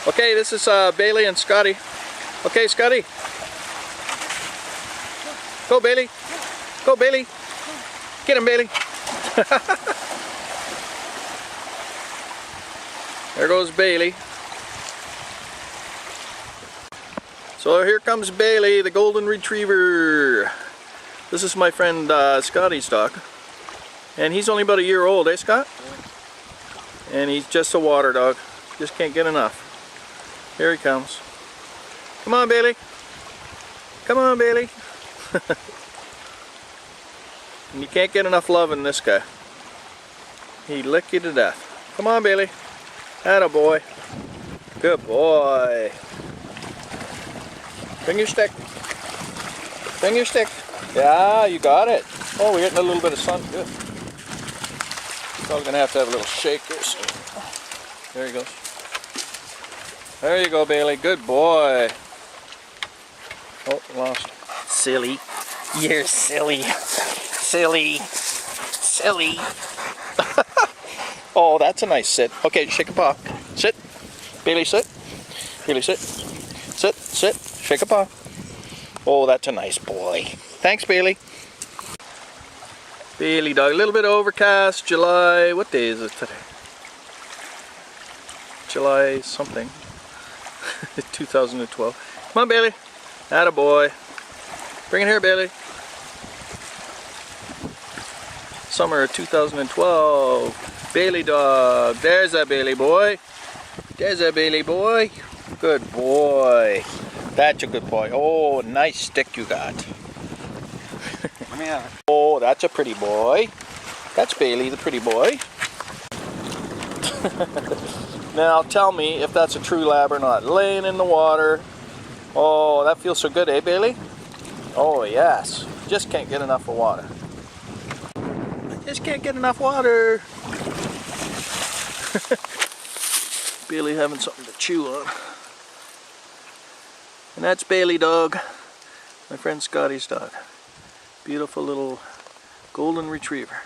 Okay, this is Bailey and Scotty. Okay, Scotty. Go, Bailey. Go, Bailey. Get him, Bailey. There goes Bailey. So here comes Bailey, the golden retriever. This is my friend Scotty's dog. And he's only about a year old, eh, Scott? And he's just a water dog. Just can't get enough. Here he comes. Come on, Bailey. Come on, Bailey. And you can't get enough love in this guy. He'd lick you to death. Come on, Bailey. Atta boy. Good boy. Bring your stick. Bring your stick. Yeah, you got it. Oh, we're getting a little bit of sun. Good. Dog's gonna have to have a little shake here soon. There he goes. There you go, Bailey. Good boy. Oh, lost. Silly. You're silly. Silly. Silly. Oh, that's a nice sit. Okay, shake a paw. Sit. Bailey, sit. Bailey, sit. Sit, sit. Shake a paw. Oh, that's a nice boy. Thanks, Bailey. Bailey dog. A little bit overcast. July. What day is it today? July something. 2012. Come on, Bailey. Atta boy. Bring it here, Bailey. Summer of 2012. Bailey dog. There's a Bailey boy. There's a Bailey boy. Good boy. That's a good boy. Oh, nice stick you got. Let me have it. Oh, that's a pretty boy. That's Bailey, the pretty boy. Now tell me if that's a true lab or not. Laying in the water. Oh, that feels so good, eh, Bailey? Oh, yes. Just can't get enough of water. Just can't get enough water. Bailey having something to chew on. And that's Bailey dog. My friend Scotty's dog. Beautiful little golden retriever.